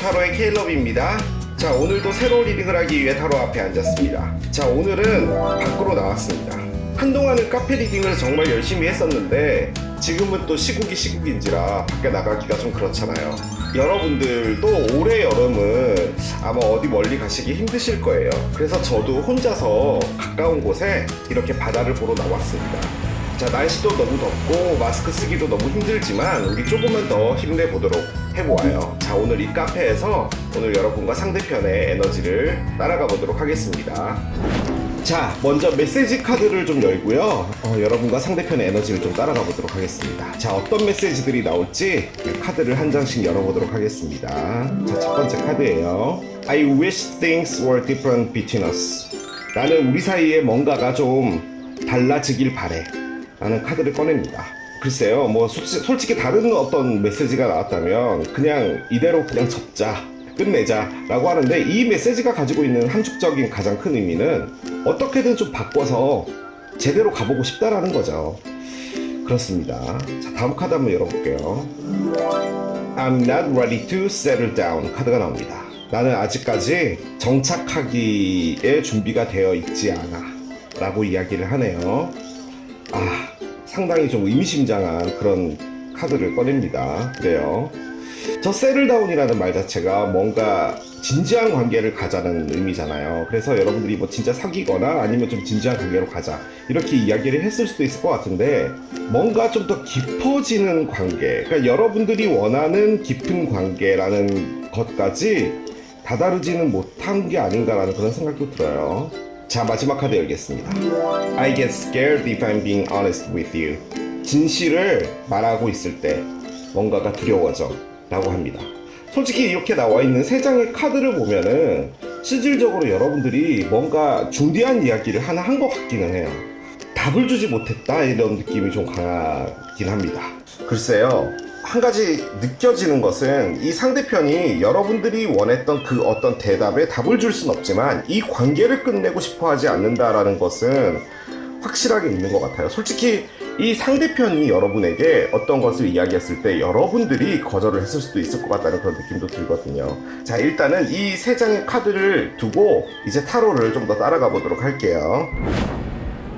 타로의 케일럽입니다. 자, 오늘도 새로운 리딩을 하기 위해 타로 앞에 앉았습니다. 자, 오늘은 밖으로 나왔습니다. 한동안은 카페 리딩을 정말 열심히 했었는데 지금은 또 시국인지라 밖에 나가기가 좀 그렇잖아요. 여러분들도 올해 여름은 아마 어디 멀리 가시기 힘드실 거예요. 그래서 저도 혼자서 가까운 곳에 이렇게 바다를 보러 나왔습니다. 자, 날씨도 너무 덥고 마스크 쓰기도 너무 힘들지만 우리 조금만 더 힘내보도록 해보아요. 자, 오늘 이 카페에서 오늘 여러분과 상대편의 에너지를 따라가 보도록 하겠습니다. 자, 먼저 메시지 카드를 좀 열고요. 여러분과 상대편의 에너지를 좀 따라가 보도록 하겠습니다. 자, 어떤 메시지들이 나올지 카드를 한 장씩 열어보도록 하겠습니다. 자, 첫 번째 카드예요. I wish things were different between us. 나는 우리 사이에 뭔가가 좀 달라지길 바래. 라는 카드를 꺼냅니다. 글쎄요, 뭐 솔직히 다른 어떤 메시지가 나왔다면 그냥 이대로 그냥 접자, 끝내자 라고 하는데, 이 메시지가 가지고 있는 함축적인 가장 큰 의미는 어떻게든 좀 바꿔서 제대로 가보고 싶다라는 거죠. 그렇습니다. 자, 다음 카드 한번 열어볼게요. I'm not ready to settle down 카드가 나옵니다. 나는 아직까지 정착하기에 준비가 되어 있지 않아 라고 이야기를 하네요. 상당히 좀 의미심장한 그런 카드를 꺼냅니다. 그래요. 저 세틀다운이라는 말 자체가 뭔가 진지한 관계를 가자는 의미잖아요. 그래서 여러분들이 뭐 진짜 사귀거나 아니면 좀 진지한 관계로 가자 이렇게 이야기를 했을 수도 있을 것 같은데, 뭔가 좀 더 깊어지는 관계, 그러니까 여러분들이 원하는 깊은 관계라는 것까지 다다르지는 못한 게 아닌가라는 그런 생각도 들어요. 자, 마지막 카드 열겠습니다. I get scared if I'm being honest with you. 진실을 말하고 있을 때 뭔가가 두려워져 라고 합니다. 솔직히 이렇게 나와 있는 세 장의 카드를 보면은 실질적으로 여러분들이 뭔가 중대한 이야기를 하나 한 것 같기는 해요. 답을 주지 못했다 이런 느낌이 좀 강하긴 합니다. 글쎄요, 한 가지 느껴지는 것은 이 상대편이 여러분들이 원했던 그 어떤 대답에 답을 줄 순 없지만 이 관계를 끝내고 싶어 하지 않는다라는 것은 확실하게 있는 것 같아요. 솔직히 이 상대편이 여러분에게 어떤 것을 이야기했을 때 여러분들이 거절을 했을 수도 있을 것 같다는 그런 느낌도 들거든요. 자, 일단은 이 세 장의 카드를 두고 이제 타로를 좀 더 따라가 보도록 할게요.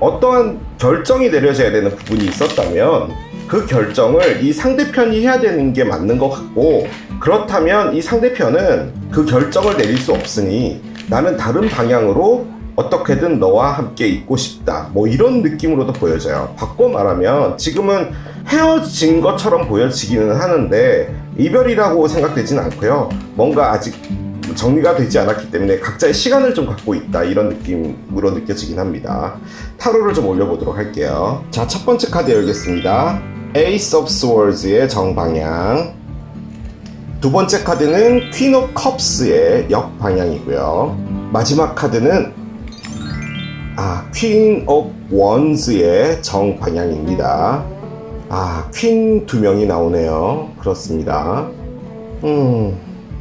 어떠한 결정이 내려져야 되는 부분이 있었다면 그 결정을 이 상대편이 해야 되는 게 맞는 것 같고, 그렇다면 이 상대편은 그 결정을 내릴 수 없으니 나는 다른 방향으로 어떻게든 너와 함께 있고 싶다, 뭐 이런 느낌으로도 보여져요. 바꿔 말하면 지금은 헤어진 것처럼 보여지기는 하는데 이별이라고 생각되진 않고요. 뭔가 아직 정리가 되지 않았기 때문에 각자의 시간을 좀 갖고 있다, 이런 느낌으로 느껴지긴 합니다. 타로를 좀 올려보도록 할게요. 자, 첫 번째 카드 열겠습니다. Ace of Swords의 정방향. 두 번째 카드는 Queen of Cups의 역방향이고요. 마지막 카드는 Queen of Wands의 정방향입니다. 퀸 두 명이 나오네요. 그렇습니다.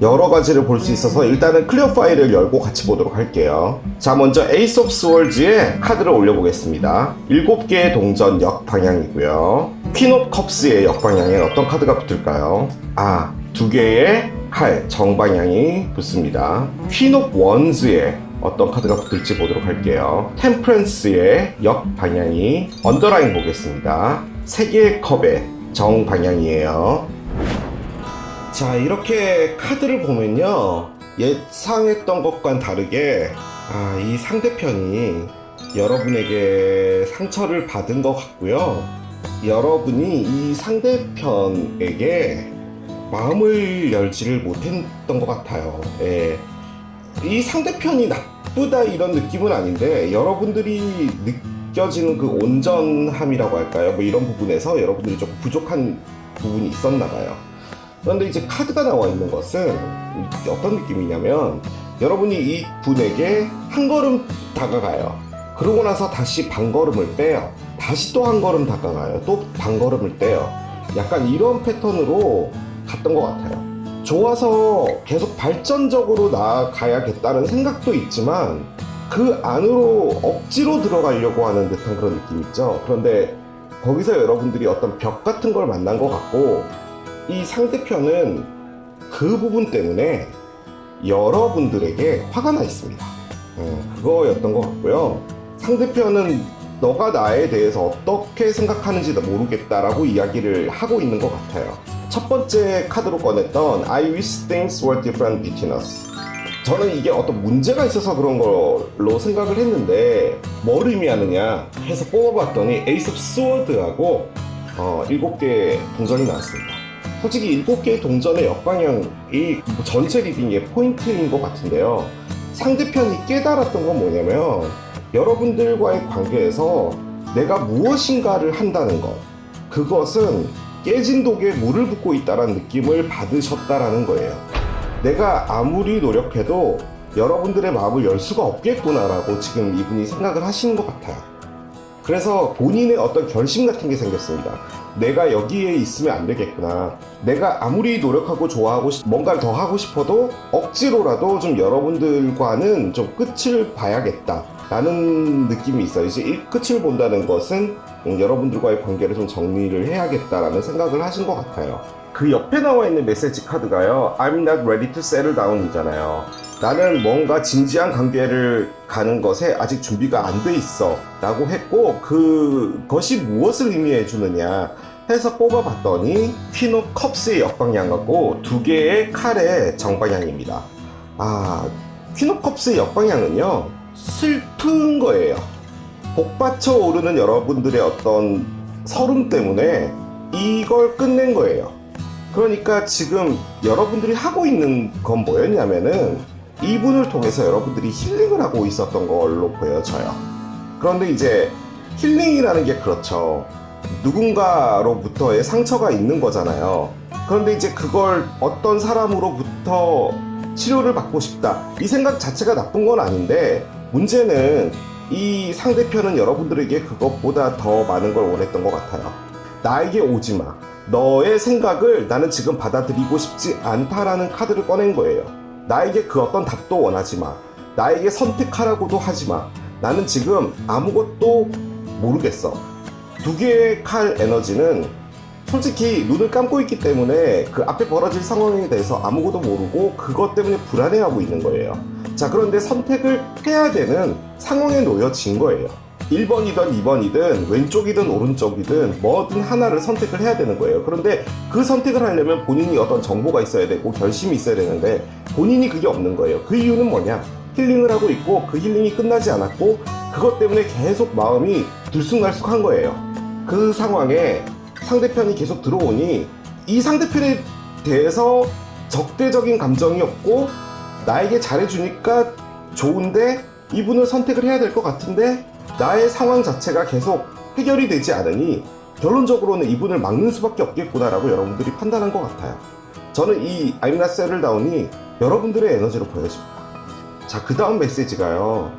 여러 가지를 볼 수 있어서 일단은 클리어 파일을 열고 같이 보도록 할게요. 자, 먼저 Ace of Swords의 카드를 올려보겠습니다. 7개의 동전 역방향이고요. Queen of Cups의 역방향에 어떤 카드가 붙을까요? 2개의 칼 정방향이 붙습니다. Queen of Wands의 어떤 카드가 붙을지 보도록 할게요. Temperance의 역방향이 언더라인 보겠습니다. 3개의 컵의 정방향이에요. 자, 이렇게 카드를 보면요, 예상했던 것과는 다르게 이 상대편이 여러분에게 상처를 받은 것 같고요. 여러분이 이 상대편에게 마음을 열지를 못했던 것 같아요. 이 상대편이 나쁘다 이런 느낌은 아닌데, 여러분들이 느껴지는 그 온전함이라고 할까요? 뭐 이런 부분에서 여러분들이 조금 부족한 부분이 있었나 봐요. 그런데 이제 카드가 나와 있는 것은 어떤 느낌이냐면, 여러분이 이 분에게 한 걸음 다가가요. 그러고 나서 다시 반걸음을 빼요. 다시 또 한 걸음 다가가요. 또 반걸음을 떼요. 약간 이런 패턴으로 갔던 것 같아요. 좋아서 계속 발전적으로 나아가야겠다는 생각도 있지만 그 안으로 억지로 들어가려고 하는 듯한 그런 느낌 있죠. 그런데 거기서 여러분들이 어떤 벽 같은 걸 만난 것 같고, 이 상대편은 그 부분 때문에 여러분들에게 화가 나 있습니다. 그거였던 것 같고요. 상대편은 너가 나에 대해서 어떻게 생각하는지도 모르겠다라고 이야기를 하고 있는 것 같아요. 첫 번째 카드로 꺼냈던 I wish things were different between us. 저는 이게 어떤 문제가 있어서 그런 걸로 생각을 했는데 뭘 의미하느냐 해서 뽑아봤더니 Ace of Swords하고 7개의 동전이 나왔습니다. 솔직히 7개의 동전의 역방향이 전체 리딩의 포인트인 것 같은데요. 상대편이 깨달았던 건 뭐냐면 여러분들과의 관계에서 내가 무엇인가를 한다는 것, 그것은 깨진 독에 물을 붓고 있다는 느낌을 받으셨다라는 거예요. 내가 아무리 노력해도 여러분들의 마음을 열 수가 없겠구나라고 지금 이분이 생각을 하시는 것 같아요. 그래서 본인의 어떤 결심 같은 게 생겼습니다. 내가 여기에 있으면 안 되겠구나. 내가 아무리 노력하고 좋아하고 뭔가를 더 하고 싶어도 억지로라도 좀 여러분들과는 좀 끝을 봐야겠다 라는 느낌이 있어요. 이제 이 끝을 본다는 것은 여러분들과의 관계를 좀 정리를 해야겠다라는 생각을 하신 것 같아요. 그 옆에 나와 있는 메시지 카드가요, I'm not ready to settle down 이잖아요. 나는 뭔가 진지한 관계를 가는 것에 아직 준비가 안 돼 있어 라고 했고, 그것이 무엇을 의미해 주느냐 해서 뽑아봤더니 퀸 오브 컵스의 역방향하고 2개의 칼의 정방향입니다. 퀸 오브 컵스의 역방향은요, 슬픈 거예요. 복받쳐 오르는 여러분들의 어떤 서름 때문에 이걸 끝낸 거예요. 그러니까 지금 여러분들이 하고 있는 건 뭐였냐면은 이분을 통해서 여러분들이 힐링을 하고 있었던 걸로 보여져요. 그런데 이제 힐링이라는 게 그렇죠. 누군가로부터의 상처가 있는 거잖아요. 그런데 이제 그걸 어떤 사람으로부터 치료를 받고 싶다, 이 생각 자체가 나쁜 건 아닌데, 문제는 이 상대편은 여러분들에게 그것보다 더 많은 걸 원했던 것 같아요. 나에게 오지 마. 너의 생각을 나는 지금 받아들이고 싶지 않다라는 카드를 꺼낸 거예요. 나에게 그 어떤 답도 원하지 마. 나에게 선택하라고도 하지 마. 나는 지금 아무것도 모르겠어. 2개의 칼 에너지는 솔직히 눈을 감고 있기 때문에 그 앞에 벌어질 상황에 대해서 아무것도 모르고 그것 때문에 불안해하고 있는 거예요. 자, 그런데 선택을 해야 되는 상황에 놓여진 거예요. 1번이든 2번이든 왼쪽이든 오른쪽이든 뭐든 하나를 선택을 해야 되는 거예요. 그런데 그 선택을 하려면 본인이 어떤 정보가 있어야 되고 결심이 있어야 되는데 본인이 그게 없는 거예요. 그 이유는 뭐냐? 힐링을 하고 있고 그 힐링이 끝나지 않았고 그것 때문에 계속 마음이 들쑥날쑥한 거예요. 그 상황에 상대편이 계속 들어오니 이 상대편에 대해서 적대적인 감정이 없고 나에게 잘해주니까 좋은데 이분을 선택을 해야 될 것 같은데 나의 상황 자체가 계속 해결이 되지 않으니 결론적으로는 이분을 막는 수밖에 없겠구나라고 여러분들이 판단한 것 같아요. 저는 이 I'm not settled down이 여러분들의 에너지로 보여집니다. 자, 그 다음 메시지가요,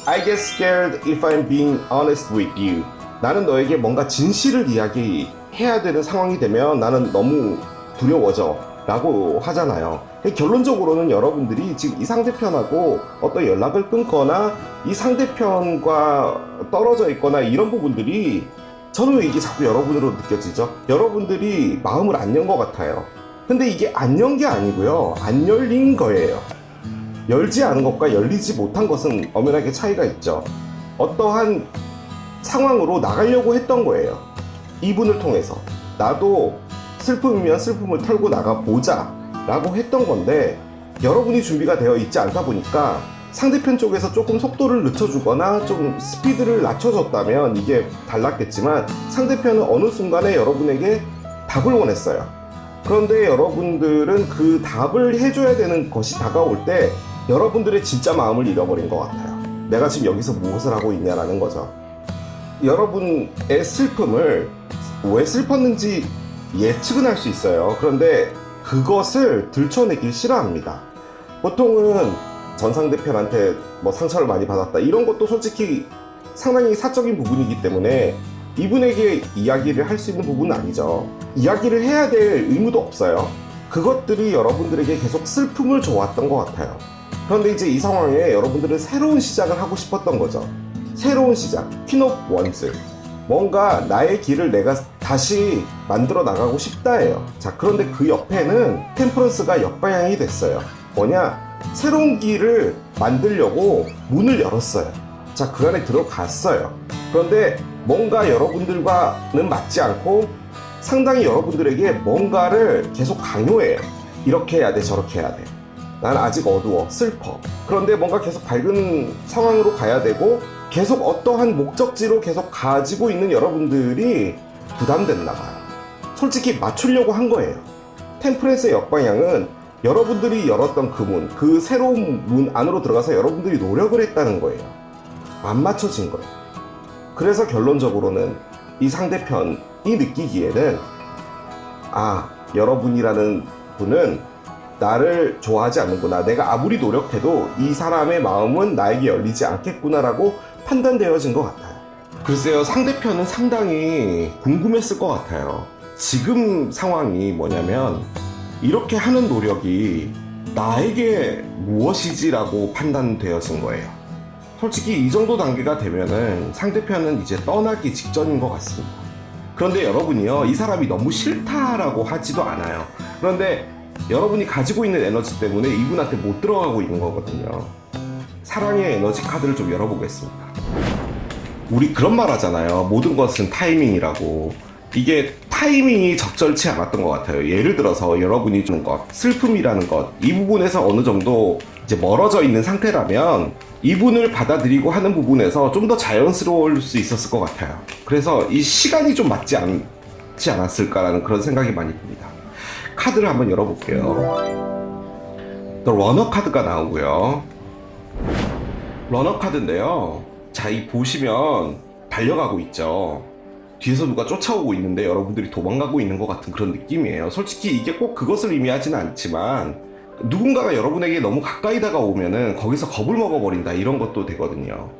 I get scared if I'm being honest with you. 나는 너에게 뭔가 진실을 이야기해야 되는 상황이 되면 나는 너무 두려워져 라고 하잖아요. 결론적으로는 여러분들이 지금 이 상대편하고 어떤 연락을 끊거나 이 상대편과 떨어져 있거나 이런 부분들이, 저는 왜 이게 자꾸 여러분으로 느껴지죠? 여러분들이 마음을 안 연 것 같아요. 근데 이게 안 연 게 아니고요, 안 열린 거예요. 열지 않은 것과 열리지 못한 것은 엄연하게 차이가 있죠. 어떠한 상황으로 나가려고 했던 거예요. 이분을 통해서 나도 슬픔이면 슬픔을 털고 나가보자 라고 했던 건데, 여러분이 준비가 되어 있지 않다 보니까 상대편 쪽에서 조금 속도를 늦춰주거나 좀 스피드를 낮춰줬다면 이게 달랐겠지만 상대편은 어느 순간에 여러분에게 답을 원했어요. 그런데 여러분들은 그 답을 해줘야 되는 것이 다가올 때 여러분들의 진짜 마음을 잃어버린 것 같아요. 내가 지금 여기서 무엇을 하고 있냐라는 거죠. 여러분의 슬픔을 왜 슬펐는지 예측은 할 수 있어요. 그런데 그것을 들춰내길 싫어합니다. 보통은 전 상대편한테 뭐 상처를 많이 받았다 이런 것도 솔직히 상당히 사적인 부분이기 때문에 이분에게 이야기를 할 수 있는 부분은 아니죠. 이야기를 해야 될 의무도 없어요. 그것들이 여러분들에게 계속 슬픔을 줘왔던 것 같아요. 그런데 이제 이 상황에 여러분들은 새로운 시작을 하고 싶었던 거죠. 새로운 시작, 퀸 오브 원스. 뭔가 나의 길을 내가 다시 만들어 나가고 싶다예요. 자, 그런데 그 옆에는 템퍼런스가 역방향이 됐어요. 뭐냐? 새로운 길을 만들려고 문을 열었어요. 자, 그 안에 들어갔어요. 그런데 뭔가 여러분들과는 맞지 않고 상당히 여러분들에게 뭔가를 계속 강요해요. 이렇게 해야 돼, 저렇게 해야 돼. 난 아직 어두워, 슬퍼. 그런데 뭔가 계속 밝은 상황으로 가야 되고 계속 어떠한 목적지로 계속 가지고 있는 여러분들이 부담됐나 봐요. 솔직히 맞추려고 한 거예요. 템퍼런스의 역방향은 여러분들이 열었던 그 문, 그 새로운 문 안으로 들어가서 여러분들이 노력을 했다는 거예요. 안 맞춰진 거예요. 그래서 결론적으로는 이 상대편이 느끼기에는 여러분이라는 분은 나를 좋아하지 않는구나. 내가 아무리 노력해도 이 사람의 마음은 나에게 열리지 않겠구나라고 판단되어진 것 같아요. 글쎄요, 상대편은 상당히 궁금했을 것 같아요. 지금 상황이 뭐냐면 이렇게 하는 노력이 나에게 무엇이지라고 판단되어진 거예요. 솔직히 이 정도 단계가 되면은 상대편은 이제 떠나기 직전인 것 같습니다. 그런데 여러분이요, 이 사람이 너무 싫다라고 하지도 않아요. 그런데 여러분이 가지고 있는 에너지 때문에 이분한테 못 들어가고 있는 거거든요. 사랑의 에너지 카드를 좀 열어보겠습니다. 우리 그런 말 하잖아요. 모든 것은 타이밍이라고. 이게 타이밍이 적절치 않았던 것 같아요. 예를 들어서 여러분이 주는 것, 슬픔이라는 것, 이 부분에서 어느 정도 이제 멀어져 있는 상태라면 이분을 받아들이고 하는 부분에서 좀 더 자연스러울 수 있었을 것 같아요. 그래서 이 시간이 좀 맞지 않았을까라는 그런 생각이 많이 듭니다. 카드를 한번 열어볼게요. 또 러너 카드가 나오고요. 러너 카드인데요. 자, 이 보시면 달려가고 있죠. 뒤에서 누가 쫓아오고 있는데 여러분들이 도망가고 있는 것 같은 그런 느낌이에요. 솔직히 이게 꼭 그것을 의미하지는 않지만 누군가가 여러분에게 너무 가까이 다가오면은 거기서 겁을 먹어버린다, 이런 것도 되거든요.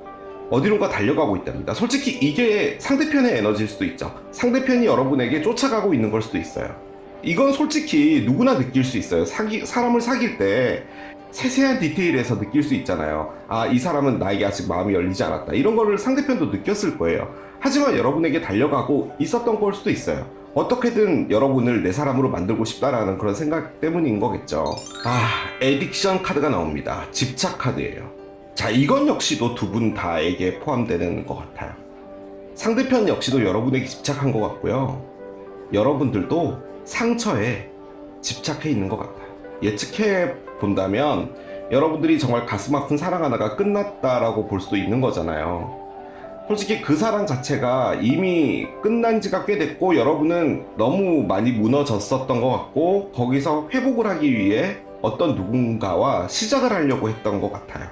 어디론가 달려가고 있답니다. 솔직히 이게 상대편의 에너지일 수도 있죠. 상대편이 여러분에게 쫓아가고 있는 걸 수도 있어요. 이건 솔직히 누구나 느낄 수 있어요. 사람을 사귈 때 세세한 디테일에서 느낄 수 있잖아요. 이 사람은 나에게 아직 마음이 열리지 않았다, 이런 거를 상대편도 느꼈을 거예요. 하지만 여러분에게 달려가고 있었던 걸 수도 있어요. 어떻게든 여러분을 내 사람으로 만들고 싶다라는 그런 생각 때문인 거겠죠. 에딕션 카드가 나옵니다. 집착 카드예요. 자, 이건 역시도 두 분 다에게 포함되는 것 같아요. 상대편 역시도 여러분에게 집착한 것 같고요. 여러분들도 상처에 집착해 있는 것 같아요. 예측해 본다면 여러분들이 정말 가슴 아픈 사랑 하나가 끝났다라고 볼 수도 있는 거잖아요. 솔직히 그 사랑 자체가 이미 끝난 지가 꽤 됐고 여러분은 너무 많이 무너졌었던 것 같고 거기서 회복을 하기 위해 어떤 누군가와 시작을 하려고 했던 것 같아요.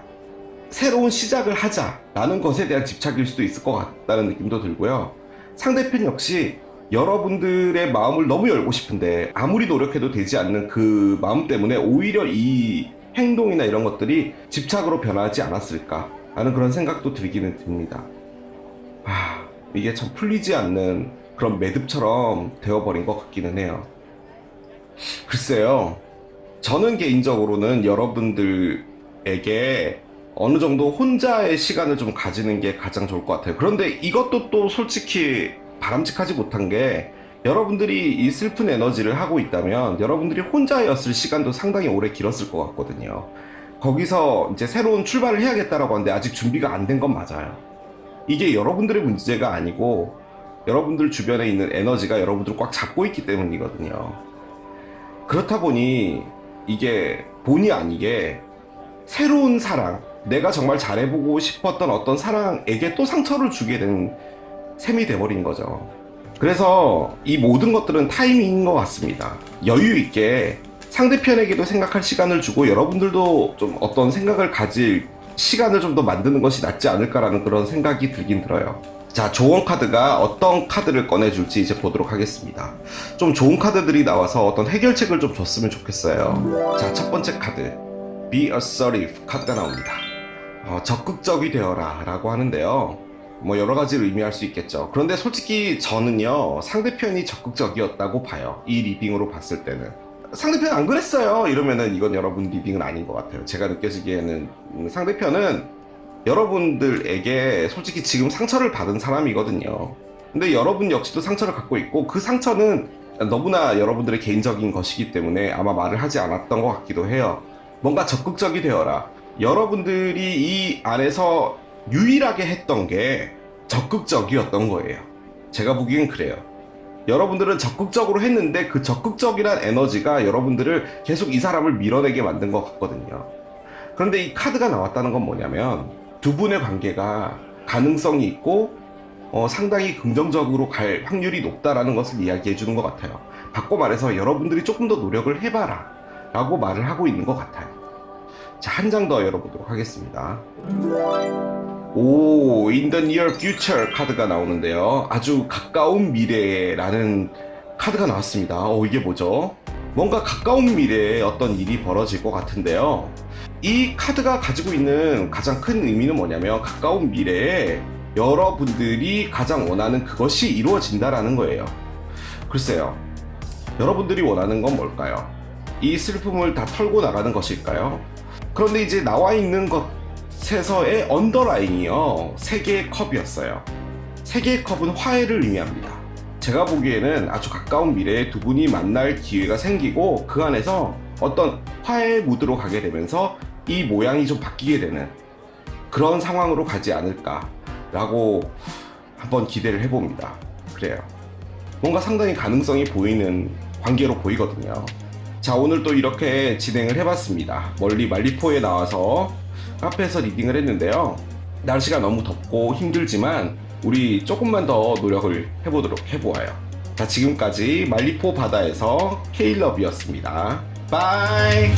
새로운 시작을 하자라는 것에 대한 집착일 수도 있을 것 같다는 느낌도 들고요. 상대편 역시 여러분들의 마음을 너무 열고 싶은데 아무리 노력해도 되지 않는 그 마음 때문에 오히려 이 행동이나 이런 것들이 집착으로 변하지 않았을까 하는 그런 생각도 들기는 듭니다. 이게 참 풀리지 않는 그런 매듭처럼 되어버린 것 같기는 해요. 글쎄요, 저는 개인적으로는 여러분들에게 어느 정도 혼자의 시간을 좀 가지는 게 가장 좋을 것 같아요. 그런데 이것도 또 솔직히 바람직하지 못한 게, 여러분들이 이 슬픈 에너지를 하고 있다면 여러분들이 혼자였을 시간도 상당히 오래 길었을 것 같거든요. 거기서 이제 새로운 출발을 해야겠다라고 하는데 아직 준비가 안 된 건 맞아요. 이게 여러분들의 문제가 아니고 여러분들 주변에 있는 에너지가 여러분들을 꽉 잡고 있기 때문이거든요. 그렇다 보니 이게 본의 아니게 새로운 사랑, 내가 정말 잘해보고 싶었던 어떤 사랑에게 또 상처를 주게 된 셈이 돼버린 거죠. 그래서 이 모든 것들은 타이밍인 것 같습니다. 여유 있게 상대편에게도 생각할 시간을 주고 여러분들도 좀 어떤 생각을 가질 시간을 좀 더 만드는 것이 낫지 않을까라는 그런 생각이 들긴 들어요. 자, 조언 카드가 어떤 카드를 꺼내줄지 이제 보도록 하겠습니다. 좀 좋은 카드들이 나와서 어떤 해결책을 좀 줬으면 좋겠어요. 자, 첫 번째 카드, Be assertive 카드가 나옵니다. 적극적이 되어라 라고 하는데요. 뭐 여러 가지를 의미할 수 있겠죠. 그런데 솔직히 저는요, 상대편이 적극적이었다고 봐요. 이 리딩으로 봤을 때는. 상대편 안 그랬어요 이러면은 이건 여러분 리딩은 아닌 것 같아요. 제가 느껴지기에는 상대편은 여러분들에게 솔직히 지금 상처를 받은 사람이거든요. 근데 여러분 역시도 상처를 갖고 있고 그 상처는 너무나 여러분들의 개인적인 것이기 때문에 아마 말을 하지 않았던 것 같기도 해요. 뭔가 적극적이 되어라. 여러분들이 이 안에서 유일하게 했던 게 적극적이었던 거예요. 제가 보기엔 그래요. 여러분들은 적극적으로 했는데 그 적극적이란 에너지가 여러분들을 계속 이 사람을 밀어내게 만든 것 같거든요. 그런데 이 카드가 나왔다는 건 뭐냐면 두 분의 관계가 가능성이 있고 상당히 긍정적으로 갈 확률이 높다라는 것을 이야기해 주는 것 같아요. 바꿔 말해서 여러분들이 조금 더 노력을 해봐라 라고 말을 하고 있는 것 같아요. 자, 한 장 더 열어보도록 하겠습니다. 오, In the Near Future 카드가 나오는데요. 아주 가까운 미래라는 카드가 나왔습니다. 이게 뭐죠? 뭔가 가까운 미래에 어떤 일이 벌어질 것 같은데요. 이 카드가 가지고 있는 가장 큰 의미는 뭐냐면 가까운 미래에 여러분들이 가장 원하는 그것이 이루어진다라는 거예요. 글쎄요. 여러분들이 원하는 건 뭘까요? 이 슬픔을 다 털고 나가는 것일까요? 그런데 이제 나와 있는 것에서의 언더라인이요. 3개의 컵이었어요. 3개의 컵은 화해를 의미합니다. 제가 보기에는 아주 가까운 미래에 두 분이 만날 기회가 생기고 그 안에서 어떤 화해 무드로 가게 되면서 이 모양이 좀 바뀌게 되는 그런 상황으로 가지 않을까라고 한번 기대를 해봅니다. 그래요. 뭔가 상당히 가능성이 보이는 관계로 보이거든요. 자, 오늘 또 이렇게 진행을 해봤습니다. 멀리 말리포에 나와서 카페에서 리딩을 했는데요. 날씨가 너무 덥고 힘들지만 우리 조금만 더 노력을 해보아요. 자, 지금까지 말리포 바다에서 케일러비였습니다. 바이!